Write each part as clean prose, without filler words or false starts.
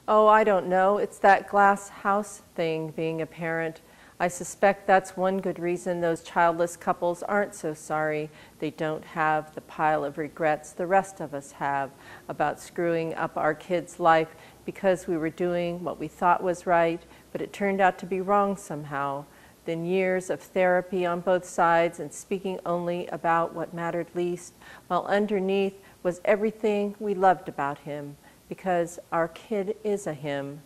Oh, I don't know. It's that glass house thing, being a parent. I suspect that's one good reason those childless couples aren't so sorry they don't have the pile of regrets the rest of us have about screwing up our kids' life because we were doing what we thought was right, but it turned out to be wrong somehow. Then years of therapy on both sides and speaking only about what mattered least, while underneath was everything we loved about him, because our kid is a him.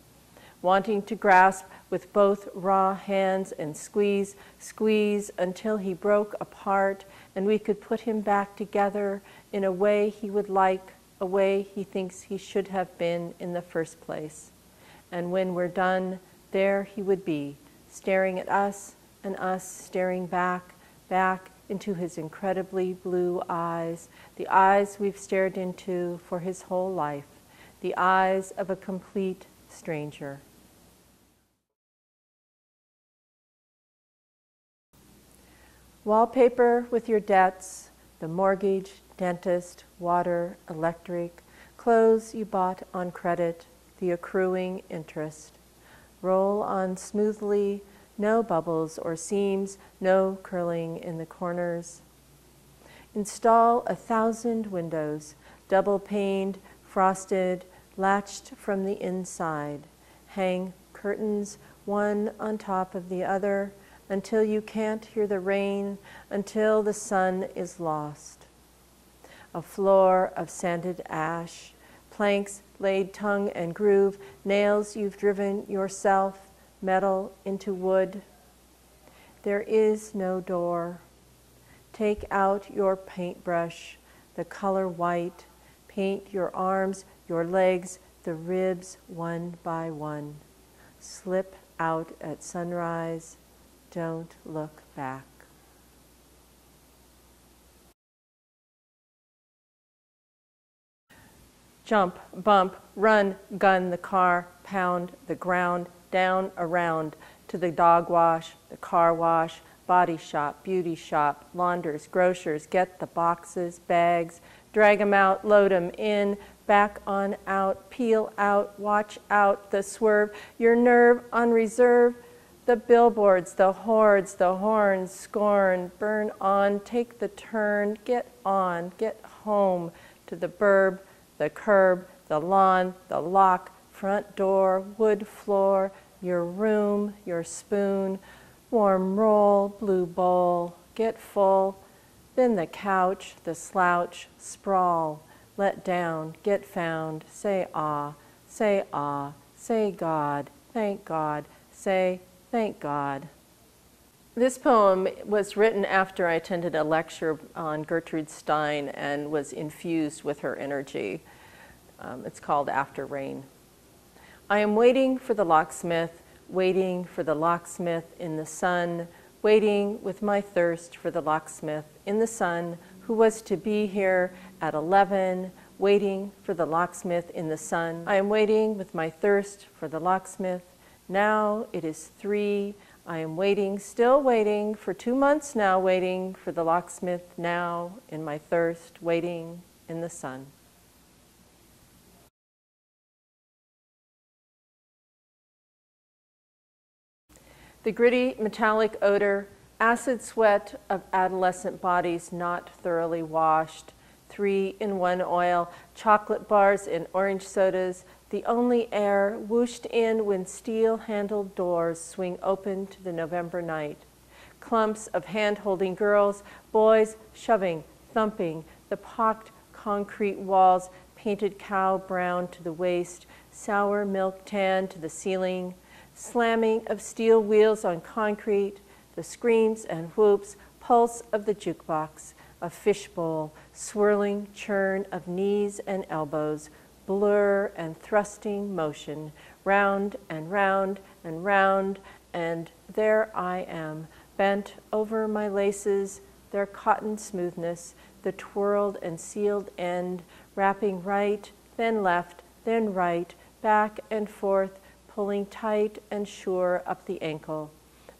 Wanting to grasp with both raw hands and squeeze, squeeze until he broke apart and we could put him back together in a way he would like, a way he thinks he should have been in the first place. And when we're done, there he would be, staring at us and us staring back, back into his incredibly blue eyes, the eyes we've stared into for his whole life, the eyes of a complete stranger. Wallpaper with your debts, the mortgage, dentist, water, electric, clothes you bought on credit, the accruing interest. Roll on smoothly, no bubbles or seams, no curling in the corners. Install 1,000 windows, double-paned, frosted, latched from the inside. Hang curtains one on top of the other, until you can't hear the rain, until the sun is lost. A floor of sanded ash, planks laid tongue and groove, nails you've driven yourself, metal into wood. There is no door. Take out your paintbrush, the color white, paint your arms, your legs, the ribs one by one. Slip out at sunrise. Don't look back. Jump, bump, run, gun the car, pound the ground, down, around, to the dog wash, the car wash, body shop, beauty shop, launders, grocers, get the boxes, bags, drag them out, load them in, back on out, peel out, watch out, the swerve, your nerve on reserve, the billboards, the hordes, the horns, scorn, burn on, take the turn, get on, get home, to the burb, the curb, the lawn, the lock, front door, wood floor, your room, your spoon, warm roll, blue bowl, get full, then the couch, the slouch, sprawl, let down, get found, say ah, say God, thank God, say thank God. This poem was written after I attended a lecture on Gertrude Stein and was infused with her energy. It's called After Rain. I am waiting for the locksmith, waiting for the locksmith in the sun, waiting with my thirst for the locksmith in the sun, who was to be here at 11, waiting for the locksmith in the sun. I am waiting with my thirst for the locksmith. Now it is 3. I am waiting, still waiting, for 2 months now, waiting for the locksmith now, in my thirst, waiting in the sun. The gritty metallic odor, acid sweat of adolescent bodies not thoroughly washed, 3-in-1 oil, chocolate bars and orange sodas, the only air whooshed in when steel-handled doors swing open to the November night. Clumps of hand-holding girls, boys shoving, thumping, the pocked concrete walls painted cow brown to the waist, sour milk tan to the ceiling, slamming of steel wheels on concrete, the screams and whoops, pulse of the jukebox, a fishbowl, swirling churn of knees and elbows, blur and thrusting motion, round and round and round, and there I am, bent over my laces, their cotton smoothness, the twirled and sealed end, wrapping right, then left, then right, back and forth, pulling tight and sure up the ankle,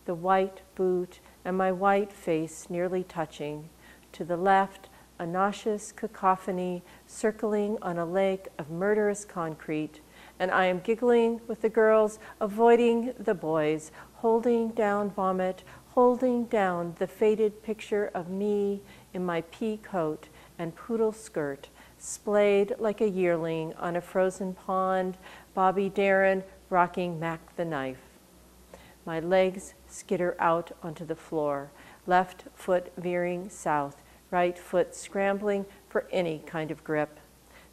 the white boot and my white face nearly touching. To the left, a nauseous cacophony circling on a lake of murderous concrete, and I am giggling with the girls, avoiding the boys, holding down vomit, holding down the faded picture of me in my pea coat and poodle skirt, splayed like a yearling on a frozen pond, Bobby Darin rocking Mac the knife. My legs skitter out onto the floor, left foot veering south, right foot scrambling for any kind of grip.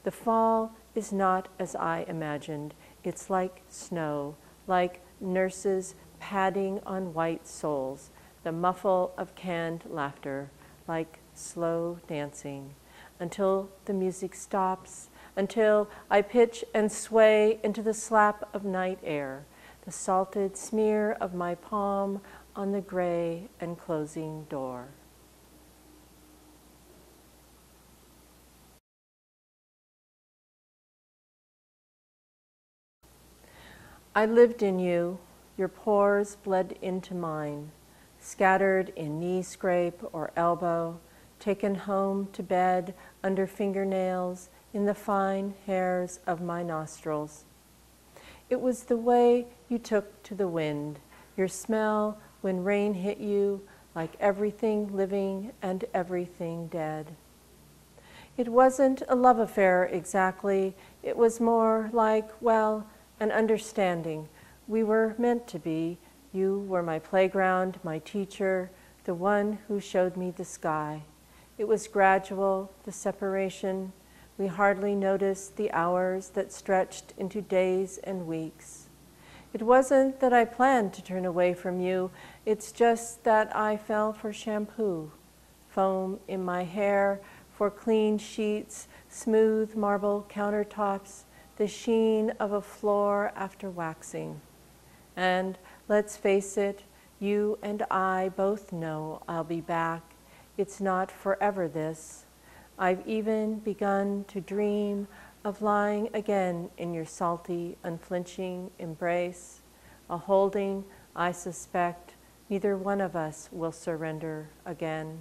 The fall is not as I imagined. It's like snow, like nurses padding on white soles, the muffle of canned laughter, like slow dancing, until the music stops, until I pitch and sway into the slap of night air, the salted smear of my palm on the gray and closing door. I lived in you, your pores bled into mine, scattered in knee scrape or elbow, taken home to bed under fingernails in the fine hairs of my nostrils. It was the way you took to the wind, your smell when rain hit you, like everything living and everything dead. It wasn't a love affair exactly, it was more like, well, an understanding. We were meant to be. You were my playground, my teacher, the one who showed me the sky. It was gradual, the separation. We hardly noticed the hours that stretched into days and weeks. It wasn't that I planned to turn away from you, it's just that I fell for shampoo, foam in my hair, for clean sheets, smooth marble countertops, the sheen of a floor after waxing. And let's face it, you and I both know I'll be back. It's not forever this. I've even begun to dream of lying again in your salty, unflinching embrace, a holding I suspect neither one of us will surrender again.